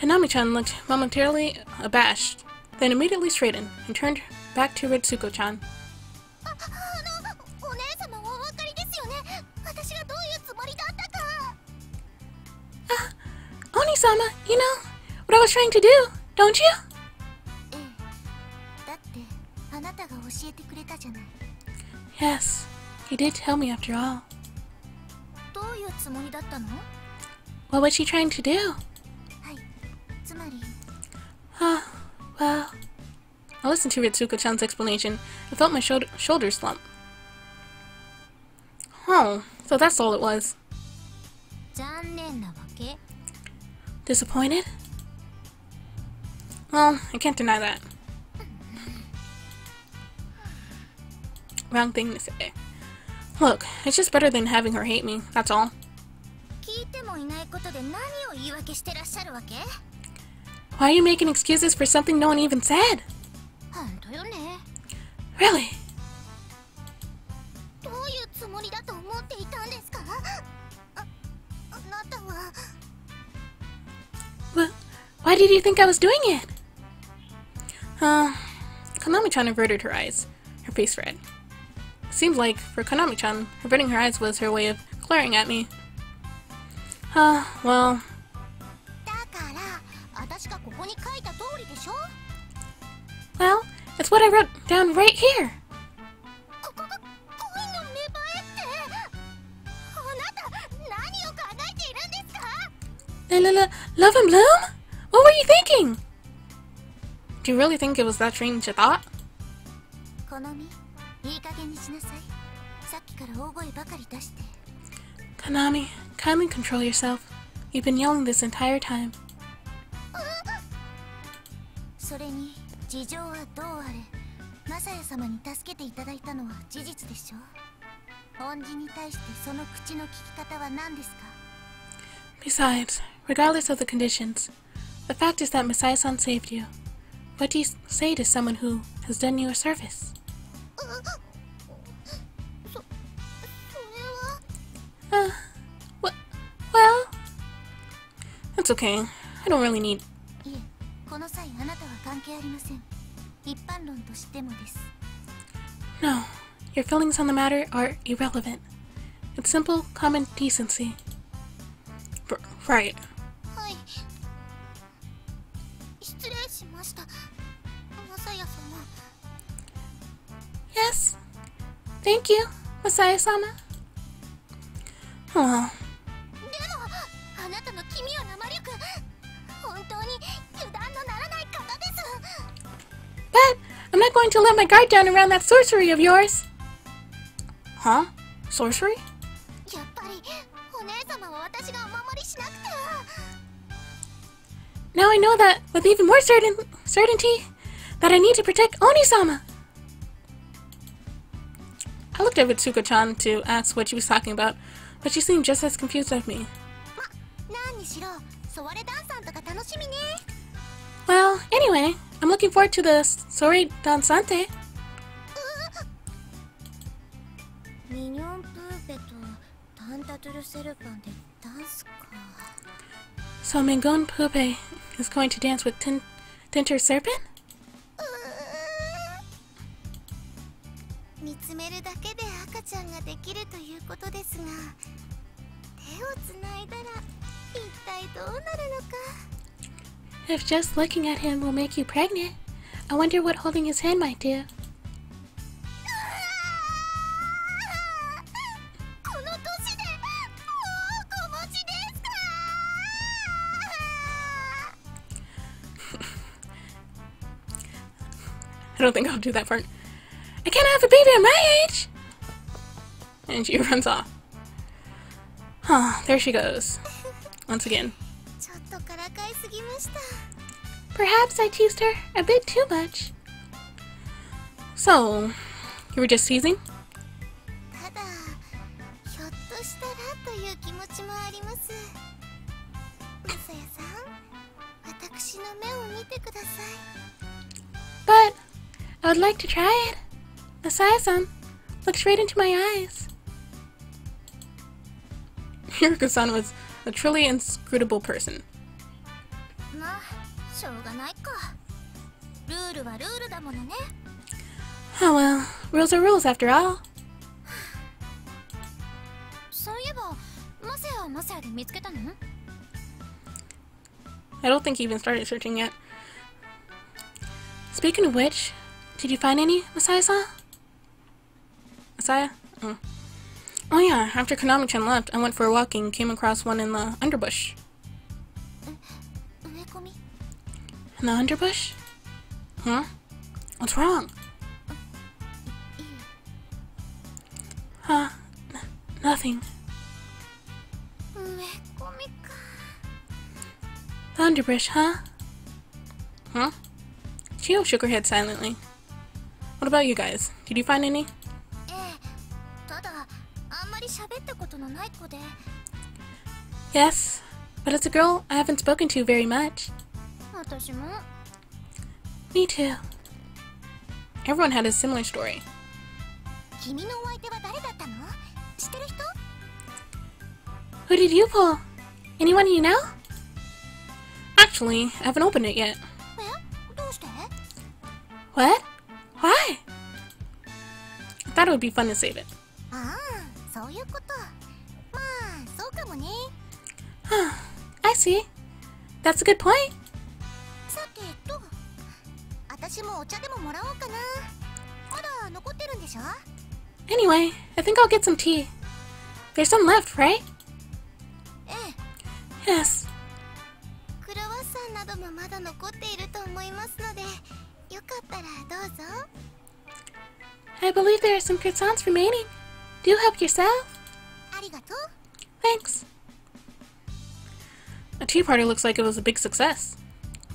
Konami-chan looked momentarily abashed, then immediately straightened and turned back to Ritsuko-chan. お姉様お分かりですよね。私がどういうつもりだったか。 Oni-sama, you know what I was trying to do, don't you? ええ、だってあなたが教えてくれたじゃない。 Yes, he did tell me after all. どういうつもりだったの？ What was she trying to do? はい、つまり。 Well... I listened to Ritsuko-chan's explanation and felt my shoulders slump. Oh, so that's all it was. 残念なわけ。 Disappointed? Well, I can't deny that. Wrong thing to say. Look, it's just better than having her hate me, that's all. 聞いてもいないことで何を言い訳してらっしゃるわけ？ Why are you making excuses for something no one even said? 本当よね。 Really? どういうつもりだと思っていたんですか？あなたは。 Why did you think I was doing it? Konami-chan averted her eyes, her face red. It seemed like, for Konami-chan, averting her eyes was her way of glaring at me. Well... だから私がここに書いた通りでしょ。 Well, it's what I wrote down right here. 恋の芽生えって。あなた何を考えているんですか？ Love and bloom? What were you thinking? Do you really think it was that strange a thought? 好み、いい加減にしなさい。さっきから大声ばかり出して。 Konami, kindly control yourself. You've been yelling this entire time. それに事情はどうあれ、マサヤ様に助けていただいたのは事実でしょ。恩人に対してその口の利き方は何ですか？ Besides, regardless of the conditions, the fact is that Messiah-san saved you. What do you say to someone who has done you a service? それは。Well, it's okay. I don't really need... いえ、この際あなたは関係ありません。一般論としてもです。 No, your feelings on the matter are irrelevant. It's simple, common decency. Right. はい。失礼しました。マサヤ様。 Yes. Thank you, Masaya-sama. Oh. でも、あなたの気味は生力。本当に油断のならない方です。 But I'm not going to let my guard down around that sorcery of yours. Huh? Sorcery? やっぱりお姉様は私がお守りしなくては。 Now I know that with even more certainty that I need to protect Oni-sama. I looked at Ritsuko-chan to ask what she was talking about, but she seemed just as confused as me. 何にしろ、ソワレダンさんとか楽しみね。 Well, anyway, I'm looking forward to the Sori Dansante. ミニョンプーペとタンタトゥルセルパンでダンスか。 So Mingon Pupe is going to dance with Tinter Serpent? 見つめるだけで赤ちゃんができるということですが、手をつないだら一体どうなるのか。 If just looking at him will make you pregnant, I wonder what holding his hand might do. この年でもう子持ちですか。 I don't think I'll do that part. I can't have a baby at my age! And she runs off. Huh, there she goes. Once again. ちょっとからかいすぎました。 Perhaps I teased her a bit too much. So, you were just teasing? ただ、ひょっとしたらという気持ちもあります。マサヤさん、私の目を見てください。 But I would like to try it. Masaya-san, look straight into my eyes. Hiroko-san was a truly inscrutable person. まあ、しょうがないか。ルールはルールだものね。 Oh well, rules are rules after all. そういえば、マサヤはマサヤで見つけたの？ I don't think he even started searching yet. Speaking of which, did you find any, Masaya-san? Masaya? Oh yeah, after Konami-chan left, I went for a walk and came across one in the underbush. 植え込み？ In the underbush? Huh? What's wrong? いい。 Nothing. 植え込みか。 The underbrush, huh? Huh? Chio shook her head silently. What about you guys? Did you find any? ええ、ただあんまり喋ったことのない子で。 Yes, but as a girl, I haven't spoken to very much. 私も。 Me too. Everyone had a similar story. 君のお相手は誰だったの？知ってる人？ Who did you pull? Anyone you know? Actually, I haven't opened it yet. え？どうして？ What? Why? I thought it would be fun to save it. ああ、そういうこと。まあ、そうかもね。 I see. That's a good point. さてと、私もお茶でももらおうかな。まだ残ってるんでしょ？ Anyway, I think I'll get some tea. There's some left, right? ええ。 Yes. クロワッサンなどもまだ残っていると思いますので、よかったらどうぞ。 I believe there are some croissants remaining. Do help yourself. ありがとう。 Thanks. A tea party looks like it was a big success.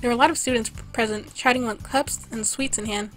There were a lot of students present, chatting with cups and sweets in hand.